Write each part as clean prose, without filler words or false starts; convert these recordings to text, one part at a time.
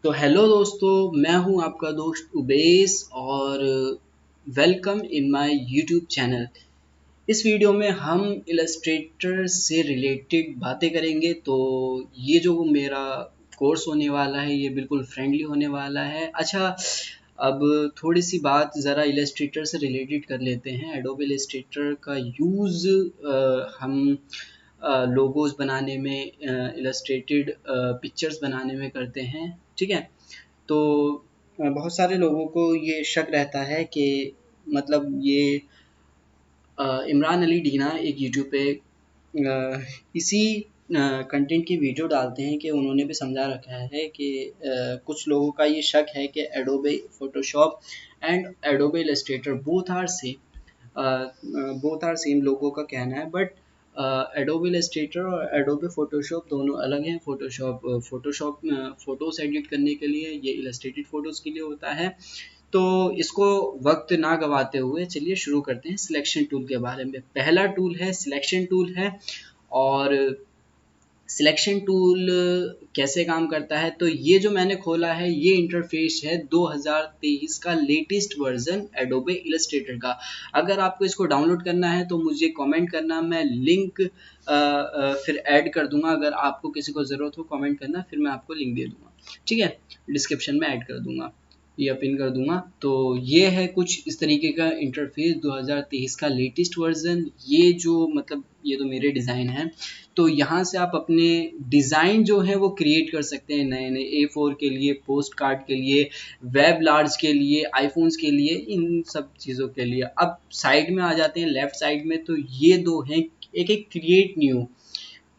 तो हेलो दोस्तों, मैं हूं आपका दोस्त उबैस और welcome in my YouTube channel. इस वीडियो में हम इलस्ट्रेटर से रिलेटेड बातें करेंगे। तो ये जो मेरा कोर्स होने वाला है ये बिल्कुल फ्रेंडली होने वाला है। अच्छा, अब थोड़ी सी बात ज़रा इलस्ट्रेटर से रिलेटेड कर लेते हैं। एडोबे इलस्ट्रेटर का यूज़ हम लोगोस बनाने में, इलस्ट्रेटेड पिक्चर्स बनाने में करते हैं। ठीक है। तो बहुत सारे लोगों को ये शक रहता है कि मतलब ये इमरान अली डीना एक यूट्यूब पे इसी कंटेंट की वीडियो डालते हैं कि उन्होंने भी समझा रखा है कि कुछ लोगों का ये शक है कि Adobe Photoshop and Adobe Illustrator both are same लोगों का कहना है। बट एडोबे इलस्ट्रेटर और एडोबे फोटोशॉप दोनों अलग हैं। फोटोशॉप फ़ोटोज़ एडिट करने के लिए, ये इलस्ट्रेटेड फ़ोटोज़ के लिए होता है। तो इसको वक्त ना गवाते हुए चलिए शुरू करते हैं सिलेक्शन टूल के बारे में। पहला टूल है सिलेक्शन टूल है। और सिलेक्शन टूल कैसे काम करता है, तो ये जो मैंने खोला है ये इंटरफेस है 2023 का लेटेस्ट वर्जन एडोबे इलस्ट्रेटर का। अगर आपको इसको डाउनलोड करना है तो मुझे कमेंट करना, मैं लिंक फिर ऐड कर दूंगा। अगर आपको किसी को ज़रूरत हो कमेंट करना, फिर मैं आपको लिंक दे दूंगा। ठीक है, डिस्क्रिप्शन में ऐड कर दूंगा या पिन कर दूंगा। तो ये है कुछ इस तरीके का इंटरफेस 2023 का लेटेस्ट वर्जन। ये जो मतलब ये तो मेरे डिज़ाइन हैं। तो यहाँ से आप अपने डिज़ाइन जो है वो क्रिएट कर सकते हैं नए नए A4 के लिए, पोस्ट कार्ड के लिए, वेब लार्ज के लिए, आईफोन्स के लिए, इन सब चीज़ों के लिए। अब साइड में आ जाते हैं, लेफ्ट साइड में। तो ये दो हैं, एक एक क्रिएट न्यू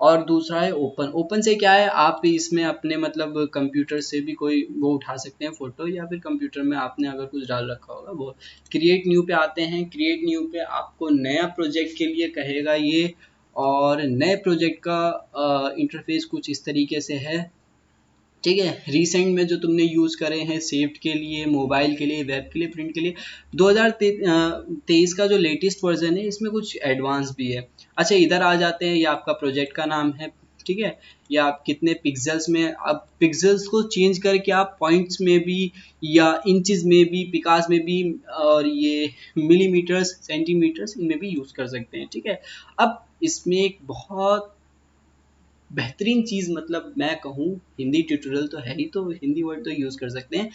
और दूसरा है ओपन। ओपन से क्या है, आप इसमें अपने मतलब कंप्यूटर से भी कोई वो उठा सकते हैं फ़ोटो, या फिर कंप्यूटर में आपने अगर कुछ डाल रखा होगा वो। क्रिएट न्यू पे आते हैं। क्रिएट न्यू पे आपको नया प्रोजेक्ट के लिए कहेगा ये। और नए प्रोजेक्ट का इंटरफेस कुछ इस तरीके से है। ठीक है, रिसेंट में जो तुमने यूज़ करे हैं सेव्ड के लिए, मोबाइल के लिए, वेब के लिए, प्रिंट के लिए, 2023 का जो लेटेस्ट वर्जन है इसमें कुछ एडवांस भी है। अच्छा, इधर आ जाते हैं, ये आपका प्रोजेक्ट का नाम है। ठीक है, या आप कितने पिक्सल्स में, अब पिक्सल्स को चेंज करके आप पॉइंट्स में भी या इंचेस में भी, पिकास में भी, और ये मिलीमीटर्स, सेंटीमीटर्स, इनमें भी यूज़ कर सकते हैं। ठीक है। अब इसमें एक बहुत बेहतरीन चीज़, मतलब मैं कहूँ, हिंदी ट्यूटोरियल तो है ही, तो हिंदी वर्ड तो यूज़ कर सकते हैं।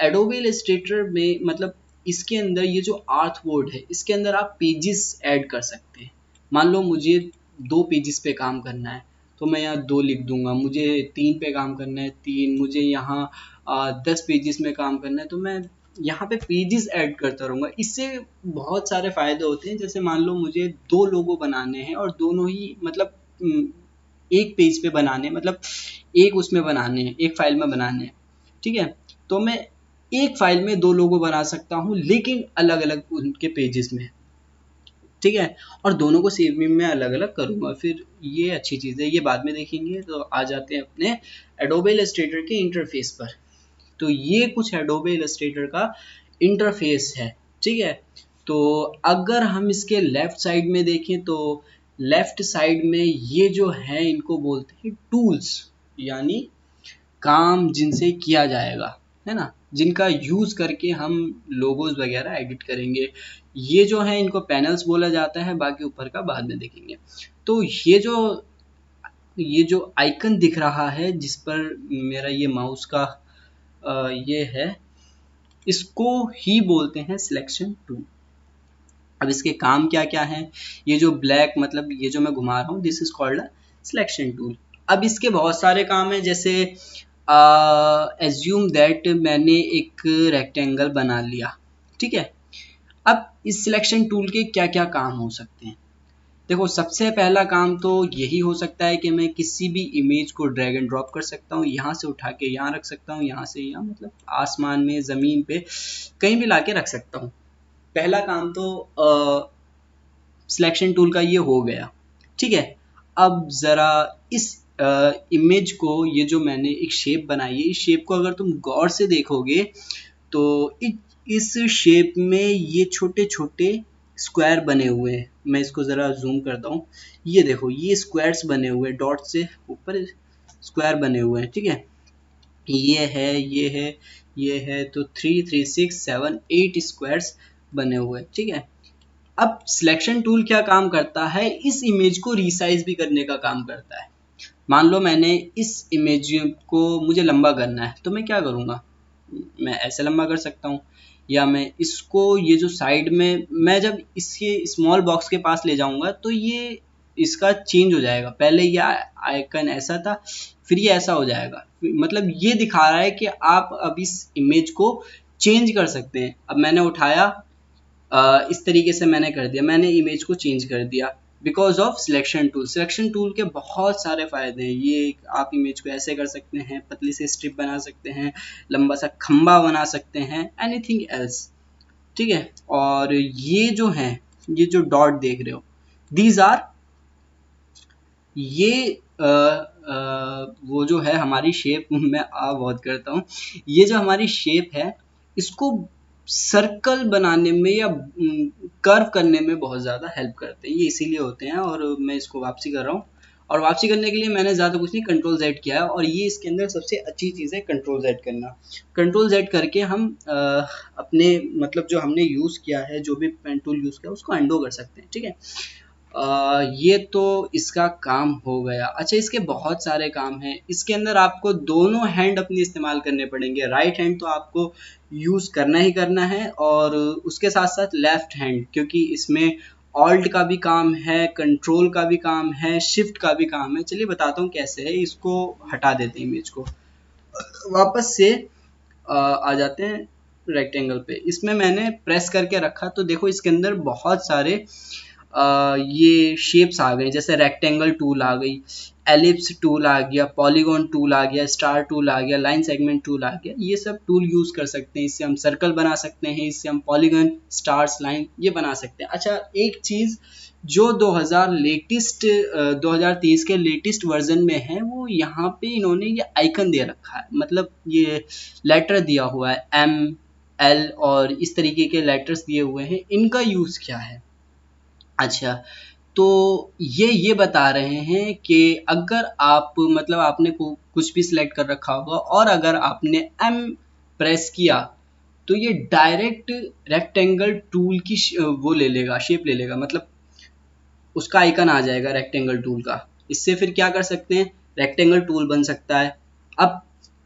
एडोबे इलस्ट्रेटर में मतलब इसके अंदर ये जो आर्ट बोर्ड है इसके अंदर आप पेजेस ऐड कर सकते हैं। मान लो मुझे 2 पेजेस पे काम करना है तो मैं यहाँ 2 लिख दूंगा। मुझे 3 पे काम करना है 3, मुझे यहाँ 10 पेजेस में काम करना है तो मैं यहाँ पे पेजेस ऐड करता रहूँगा। इससे बहुत सारे फ़ायदे होते हैं। जैसे मान लो मुझे 2 लोगो बनाने हैं और दोनों ही मतलब एक पेज पे बनाने, मतलब एक उसमें बनाने हैं, एक फाइल में बनाने हैं। ठीक है, तो मैं एक फाइल में 2 लोगो बना सकता हूँ, लेकिन अलग अलग उनके पेजेस में। ठीक है, और दोनों को सेव में मैं अलग अलग करूँगा। फिर ये अच्छी चीज़ है, ये बाद में देखेंगे। तो आ जाते हैं अपने एडोबे इलस्ट्रेटर के इंटरफेस पर। तो ये कुछ एडोबे इलस्ट्रेटर का इंटरफेस है। ठीक है, तो अगर हम इसके लेफ्ट साइड में देखें तो लेफ्ट साइड में ये जो है इनको बोलते हैं टूल्स, यानी काम जिनसे किया जाएगा, है ना, जिनका यूज़ करके हम लोगोज वगैरह एडिट करेंगे। ये जो है इनको पैनल्स बोला जाता है, बाकी ऊपर का बाद में देखेंगे। तो ये जो आइकन दिख रहा है जिस पर मेरा ये माउस का ये है, इसको ही बोलते हैं सिलेक्शन टूल। अब इसके काम क्या क्या हैं, ये जो ब्लैक मतलब ये जो मैं घुमा रहा हूँ, this is called a selection tool. अब इसके बहुत सारे काम हैं। जैसे एज्यूम दैट मैंने एक रेक्टेंगल बना लिया। ठीक है, अब इस सिलेक्शन टूल के क्या क्या काम हो सकते हैं। देखो, सबसे पहला काम तो यही हो सकता है कि मैं किसी भी इमेज को ड्रैग एंड ड्रॉप कर सकता हूँ। यहाँ से उठा के यहाँ रख सकता हूँ, यहाँ से यहाँ, मतलब आसमान में, ज़मीन पे, कहीं भी लाके रख सकता हूँ। पहला काम तो सिलेक्शन टूल का ये हो गया। ठीक है, अब ज़रा इस इमेज को, ये जो मैंने एक शेप बनाई है, इस शेप को अगर तुम गौर से देखोगे तो इस शेप में ये छोटे छोटे स्क्वायर बने हुए हैं। मैं इसको ज़रा जूम करता हूँ। ये देखो, ये स्क्वायर्स बने हुए हैं, डॉट से ऊपर स्क्वायर बने हुए हैं। ठीक है, ये है, ये है, ये है, तो 3 3 6 7 8 स्क्वायर्स बने हुए, ठीक है। अब सिलेक्शन टूल क्या काम करता है, इस इमेज को रिसाइज भी करने का काम करता है। मान लो मैंने इस इमेज को मुझे लंबा करना है, तो मैं क्या करूँगा, मैं ऐसे लंबा कर सकता हूँ, या मैं इसको ये जो साइड में, मैं जब इसके स्मॉल बॉक्स के पास ले जाऊँगा तो ये इसका चेंज हो जाएगा। पहले ये आइकन ऐसा था, फिर ये ऐसा हो जाएगा। मतलब ये दिखा रहा है कि आप अब इस इमेज को चेंज कर सकते हैं। अब मैंने उठाया, इस तरीके से मैंने कर दिया, मैंने इमेज को चेंज कर दिया because of selection tool. Selection tool के बहुत सारे फायदे हैं। ये आप इमेज को ऐसे कर सकते हैं, पतली सी स्ट्रिप बना सकते हैं, लंबा सा खंबा बना सकते हैं, एनीथिंग एल्स, ठीक है। और ये जो है, ये जो डॉट देख रहे हो, दीज आर, ये वो जो है हमारी शेप, मैं बहुत करता हूँ, ये जो हमारी शेप है, इसको सर्कल बनाने में या कर्व करने में बहुत ज़्यादा हेल्प करते हैं। ये इसीलिए होते हैं। और मैं इसको वापसी कर रहा हूँ, और वापसी करने के लिए मैंने ज़्यादा कुछ नहीं, कंट्रोल जेड किया है। और ये इसके अंदर सबसे अच्छी चीज़ है कंट्रोल जेड करना। कंट्रोल जेड करके हम अपने मतलब जो हमने यूज़ किया है, जो भी पेन टूल यूज़ किया, उसको अंडो कर सकते हैं, ठीक है। ये तो इसका काम हो गया। अच्छा, इसके बहुत सारे काम हैं। इसके अंदर आपको दोनों हैंड अपनी इस्तेमाल करने पड़ेंगे। राइट हैंड तो आपको यूज़ करना ही करना है, और उसके साथ साथ लेफ्ट हैंड, क्योंकि इसमें ऑल्ट का भी काम है, कंट्रोल का भी काम है, शिफ्ट का भी काम है। चलिए बताता हूँ कैसे है। इसको हटा देते हैं इमेज को, वापस से आ जाते हैं रेक्टेंगल पे। इसमें मैंने प्रेस करके रखा, तो देखो इसके अंदर बहुत सारे ये शेप्स आ गए, जैसे रेक्टेंगल टूल आ गई, एलिप्स टूल आ गया, पॉलीगॉन टूल आ गया, स्टार टूल आ गया, लाइन सेगमेंट टूल आ गया। ये सब टूल यूज कर सकते हैं। इससे हम सर्कल बना सकते हैं, इससे हम पॉलीगॉन, स्टार्स, लाइन ये बना सकते हैं। अच्छा, एक चीज जो 2023 के लेटेस्ट वर्जन में है, वो यहाँ पे इन्होंने ये आइकन दे रखा है, मतलब ये लेटर दिया हुआ है, एम, एल और इस तरीके के लेटर्स दिए हुए हैं। इनका यूज क्या है? अच्छा, तो ये बता रहे हैं कि अगर आप मतलब आपने कुछ भी सिलेक्ट कर रखा होगा, और अगर आपने एम प्रेस किया, तो ये डायरेक्ट रेक्टेंगल टूल की वो ले लेगा, शेप ले लेगा, मतलब उसका आइकन आ जाएगा रेक्टेंगल टूल का। इससे फिर क्या कर सकते हैं, रेक्टेंगल टूल बन सकता है। अब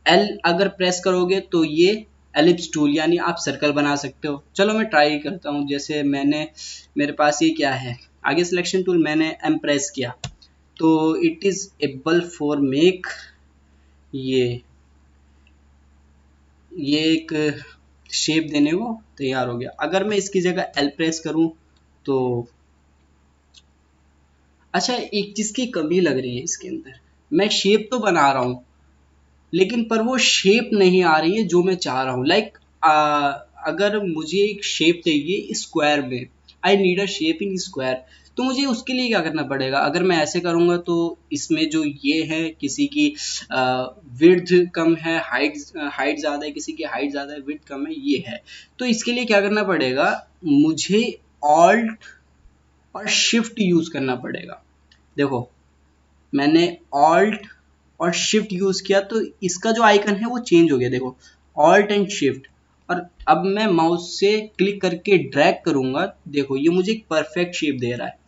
एल अगर प्रेस करोगे तो ये एलिप्स टूल, यानी आप सर्कल बना सकते हो। चलो मैं ट्राई करता हूँ। जैसे मेरे पास ये क्या है, आगे सिलेक्शन टूल, मैंने एम प्रेस किया, तो it is able for make, ये एक शेप देने को तैयार हो गया। अगर मैं इसकी जगह एल प्रेस करूं तो, अच्छा, एक चीज की कमी लग रही है इसके अंदर। मैं शेप तो बना रहा हूँ, लेकिन पर वो शेप नहीं आ रही है जो मैं चाह रहा हूँ। लाइक अगर मुझे एक शेप चाहिए स्क्वायर में, I need a shape in square, तो मुझे उसके लिए क्या करना पड़ेगा? अगर मैं ऐसे करूँगा तो इसमें जो ये है, किसी की विड्थ कम है, हाइट ज़्यादा है, किसी की हाइट ज़्यादा है, विड्थ कम है, ये है। तो इसके लिए क्या करना पड़ेगा? मुझे ऑल्ट और शिफ्ट यूज़ करना पड़ेगा। देखो, मैंने ऑल्ट और शिफ्ट यूज किया, तो इसका जो आइकन है वो चेंज हो गया। देखो, ऑल्ट एंड शिफ्ट, और अब मैं माउस से क्लिक करके ड्रैग करूंगा, देखो ये मुझे एक परफेक्ट शेप दे रहा है।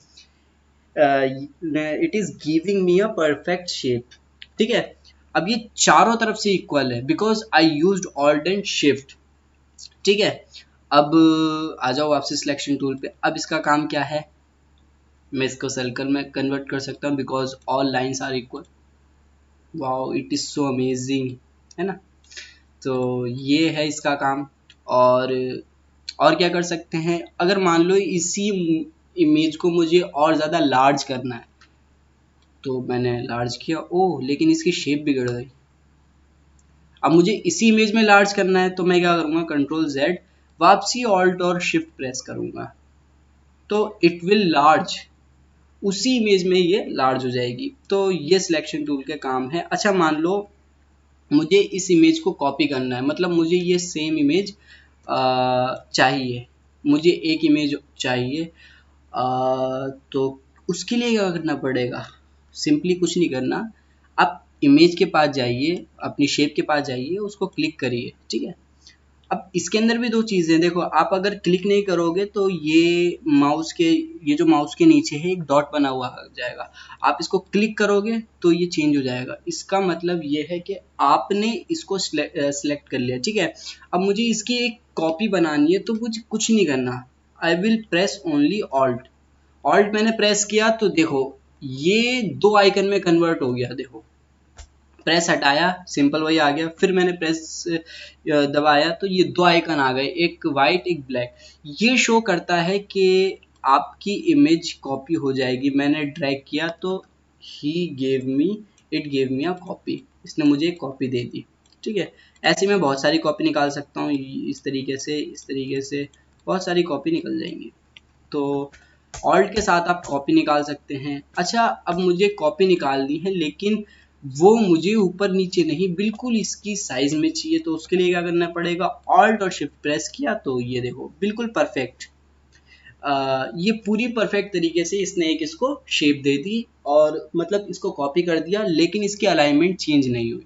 It is giving me a perfect shape, ठीक है। अब ये चारों तरफ से इक्वल है because I used alt and shift, ठीक है। अब आ जाओ वापसी सिलेक्शन टूल पे। अब इसका काम क्या है, मैं इसको सर्कल में कन्वर्ट कर सकता हूँ because all lines are equal. Wow, it is so amazing, है ना। तो ये है इसका काम। और क्या कर सकते हैं, अगर मान लो इसी इमेज को मुझे और ज़्यादा लार्ज करना है, तो मैंने लार्ज किया, ओह लेकिन इसकी शेप बिगड़ गई। अब मुझे इसी इमेज में लार्ज करना है, तो मैं क्या करूँगा, कंट्रोल जेड, वापसी ऑल्ट और शिफ्ट प्रेस करूँगा, तो इट विल लार्ज, उसी इमेज में ये लार्ज हो जाएगी। तो ये सिलेक्शन टूल के काम है। अच्छा, मान लो मुझे इस इमेज को कॉपी करना है, मतलब मुझे ये सेम इमेज चाहिए, मुझे एक इमेज चाहिए, तो उसके लिए क्या करना पड़ेगा? सिंपली कुछ नहीं करना, आप इमेज के पास जाइए, अपनी शेप के पास जाइए, उसको क्लिक करिए, ठीक है। अब इसके अंदर भी दो चीज़ें देखो, आप अगर क्लिक नहीं करोगे तो ये जो माउस के नीचे है एक डॉट बना हुआ आ जाएगा, आप इसको क्लिक करोगे तो ये चेंज हो जाएगा। इसका मतलब ये है कि आपने इसको सिलेक्ट कर लिया, ठीक है। अब मुझे इसकी एक कॉपी बनानी है, तो मुझे कुछ नहीं करना, I will press only alt. Alt मैंने प्रेस किया तो देखो ये दो आइकन में कन्वर्ट हो गया, देखो प्रेस हटाया, सिंपल वही आ गया, फिर मैंने प्रेस दबाया तो ये दो आइकन आ गए, एक वाइट एक ब्लैक। ये शो करता है कि आपकी इमेज कॉपी हो जाएगी। मैंने ड्रैग किया तो it gave me a copy, इसने मुझे एक कॉपी दे दी, ठीक है। ऐसे मैं बहुत सारी कॉपी निकाल सकता हूँ, इस तरीके से बहुत सारी कॉपी निकल जाएंगी। तो ऑल्ट के साथ आप कॉपी निकाल सकते हैं। अच्छा, अब मुझे कॉपी निकालनी है, लेकिन वो मुझे ऊपर नीचे नहीं, बिल्कुल इसकी साइज में चाहिए, तो उसके लिए क्या करना पड़ेगा, ऑल्ट और शिफ्ट प्रेस किया तो ये देखो बिल्कुल परफेक्ट, ये पूरी परफेक्ट तरीके से इसने एक इसको शेप दे दी, और मतलब इसको कॉपी कर दिया, लेकिन इसकी अलाइनमेंट चेंज नहीं हुई,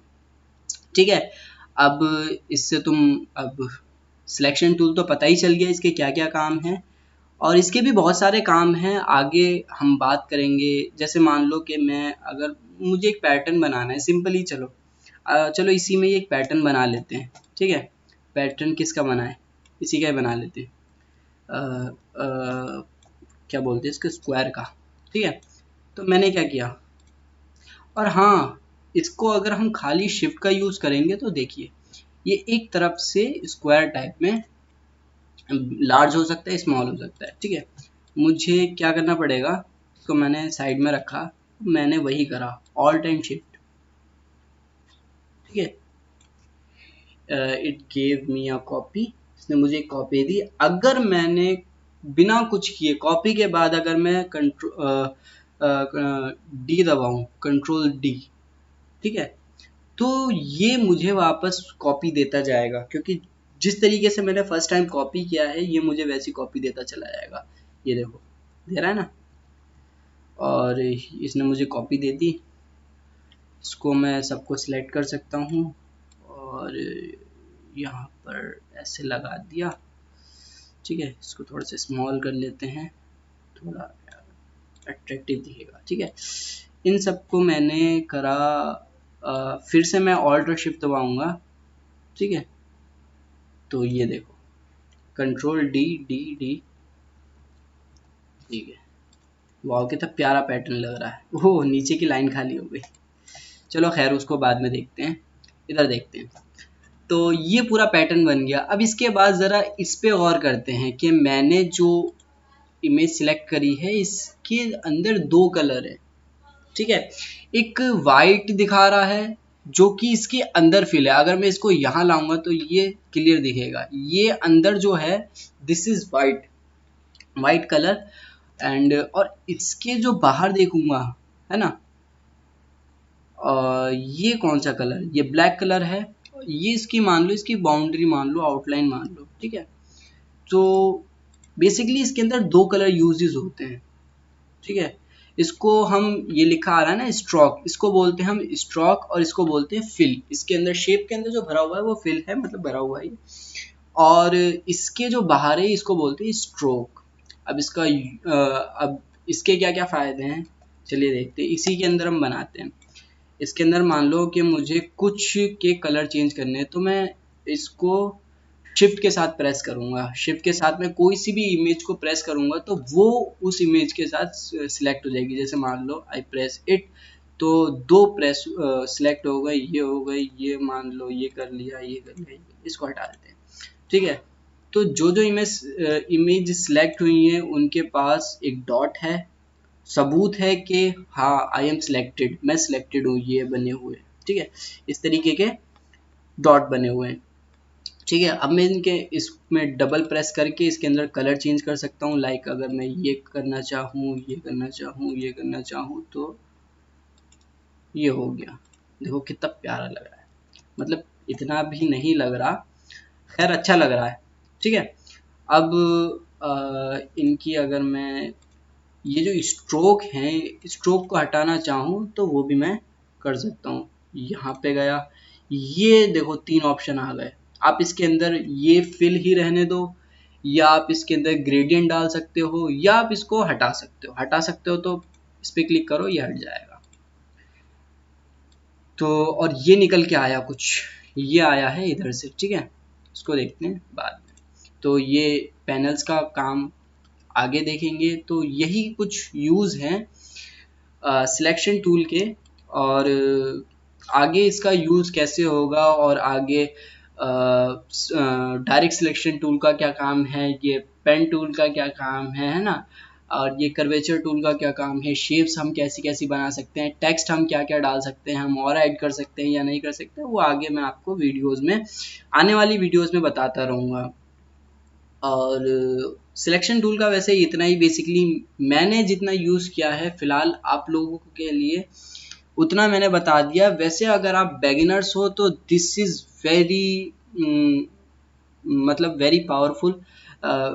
ठीक है। अब इससे तुम अब सिलेक्शन टूल तो पता ही चल गया इसके क्या क्या काम हैं, और इसके भी बहुत सारे काम हैं, आगे हम बात करेंगे। जैसे मान लो कि मैं अगर मुझे एक पैटर्न बनाना है सिंपली, चलो इसी में ही एक पैटर्न बना लेते हैं, ठीक है। पैटर्न किसका बनाए, इसी का ही बना लेते हैं, क्या बोलते हैं इसके, स्क्वायर का, ठीक है। तो मैंने क्या किया, और हाँ, इसको अगर हम खाली शिफ्ट का यूज़ करेंगे तो देखिए ये एक तरफ से स्क्वायर टाइप में लार्ज हो सकता है, स्मॉल हो सकता है, ठीक है। मुझे क्या करना पड़ेगा, इसको मैंने साइड में रखा, मैंने वही करा, ऑल्ट एंड शिफ्ट, ठीक है। It gave me a copy, इसने मुझे एक कॉपी दी। अगर मैंने बिना कुछ किए कॉपी के बाद अगर मैं डी दबाऊं, कंट्रोल डी, ठीक है, तो ये मुझे वापस कॉपी देता जाएगा, क्योंकि जिस तरीके से मैंने फर्स्ट टाइम कॉपी किया है ये मुझे वैसी कॉपी देता चला जाएगा, ये देखो दे रहा है ना। और इसने मुझे कॉपी दे दी, इसको मैं सबको सिलेक्ट कर सकता हूँ और यहाँ पर ऐसे लगा दिया, ठीक है। इसको थोड़ा सा स्मॉल कर लेते हैं, थोड़ा अट्रैक्टिव दिखेगा, ठीक है। इन सबको मैंने करा, फिर से मैं ऑल्ट और शिफ्ट दबाऊंगा, ठीक है। तो ये देखो कंट्रोल डी डी डी, ठीक है। वाह कितना प्यारा पैटर्न लग रहा है, ओह नीचे की लाइन खाली हो गई, चलो खैर उसको बाद में देखते हैं, इधर देखते हैं। तो ये पूरा पैटर्न बन गया। अब इसके बाद ज़रा इस पे गौर करते हैं कि मैंने जो इमेज सिलेक्ट करी है इसके अंदर दो कलर है, ठीक है। एक वाइट दिखा रहा है जो कि इसके अंदर फिल है, अगर मैं इसको यहाँ लाऊंगा तो ये क्लियर दिखेगा, ये अंदर जो है this is white, white colour and, और इसके जो बाहर देखूंगा है ना, ये कौन सा कलर, ये ब्लैक कलर है, ये इसकी मान लो, इसकी बाउंड्री मान लो, आउटलाइन मान लो, ठीक है। तो बेसिकली इसके अंदर दो कलर यूजेस होते हैं, ठीक है। इसको हम, ये लिखा आ रहा है ना स्ट्रोक, इसको बोलते हैं हम स्ट्रोक, और इसको बोलते हैं फिल। इसके अंदर शेप के अंदर जो भरा हुआ है वो फिल है, मतलब भरा हुआ है। और इसके जो बाहर है इसको बोलते हैं स्ट्रोक। अब इसका अब इसके क्या क्या फ़ायदे हैं चलिए देखते हैं, इसी के अंदर हम बनाते हैं। इसके अंदर मान लो कि मुझे कुछ के कलर चेंज करने हैं, तो मैं इसको शिफ्ट के साथ प्रेस करूंगा, शिफ्ट के साथ मैं कोई सी भी इमेज को प्रेस करूंगा तो वो उस इमेज के साथ सिलेक्ट हो जाएगी। जैसे मान लो आई प्रेस इट, तो दो प्रेस सिलेक्ट हो गई, ये हो गई, ये मान लो ये कर लिया, ये कर लिया, इसको हटा देते हैं, ठीक है। तो जो जो इमेज सिलेक्ट हुई हैं उनके पास एक डॉट है, सबूत है कि हाँ आई एम सिलेक्टेड, मैं सिलेक्टेड हूँ, ये बने हुए, ठीक है। इस तरीके के डॉट बने हुए हैं, ठीक है। अब मैं इनके इसमें डबल प्रेस करके इसके अंदर कलर चेंज कर सकता हूँ, लाइक अगर मैं ये करना चाहूँ, ये करना चाहूँ, ये करना चाहूँ, तो ये हो गया, देखो कितना प्यारा लग रहा है, मतलब इतना भी नहीं लग रहा, खैर अच्छा लग रहा है, ठीक है। अब इनकी अगर मैं ये जो स्ट्रोक हैं, स्ट्रोक को हटाना चाहूँ तो वो भी मैं कर सकता हूँ, यहाँ पे गया, ये देखो 3 ऑप्शन आ गए। आप इसके अंदर ये फिल ही रहने दो, या आप इसके अंदर ग्रेडियंट डाल सकते हो, या आप इसको हटा सकते हो। हटा सकते हो तो इस पे क्लिक करो, ये हट जाएगा। तो और ये निकल के आया कुछ, ये आया है इधर से, ठीक है, इसको देखते हैं बाद में। तो ये पैनल्स का काम आगे देखेंगे। तो यही कुछ यूज़ हैं सिलेक्शन टूल के। और आगे इसका यूज़ कैसे होगा, और आगे डायरेक्ट सिलेक्शन टूल का क्या काम है, ये पेन टूल का क्या काम है ना, और ये कर्वेचर टूल का क्या काम है, शेप्स हम कैसी कैसी बना सकते हैं, टेक्स्ट हम क्या क्या डाल सकते हैं, हम और ऐड कर सकते हैं या नहीं कर सकते, वो आगे मैं आपको वीडियोस में, आने वाली वीडियोस में बताता रहूँगा। और सिलेक्शन टूल का वैसे इतना ही बेसिकली मैंने जितना यूज़ किया है फ़िलहाल आप लोगों के लिए उतना मैंने बता दिया। वैसे अगर आप बेगिनर्स हो तो दिस इज़ वेरी मतलब वेरी पावरफुल,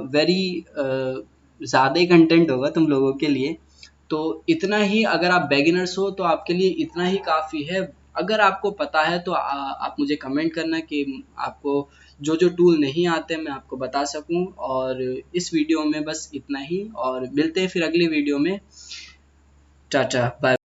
वेरी ज़्यादा ही कंटेंट होगा तुम लोगों के लिए। तो इतना ही, अगर आप बेगिनर्स हो तो आपके लिए इतना ही काफ़ी है। अगर आपको पता है तो आप मुझे कमेंट करना कि आपको जो जो टूल नहीं आते मैं आपको बता सकूं। और इस वीडियो में बस इतना ही, और मिलते हैं फिर अगली वीडियो में। Tata bye.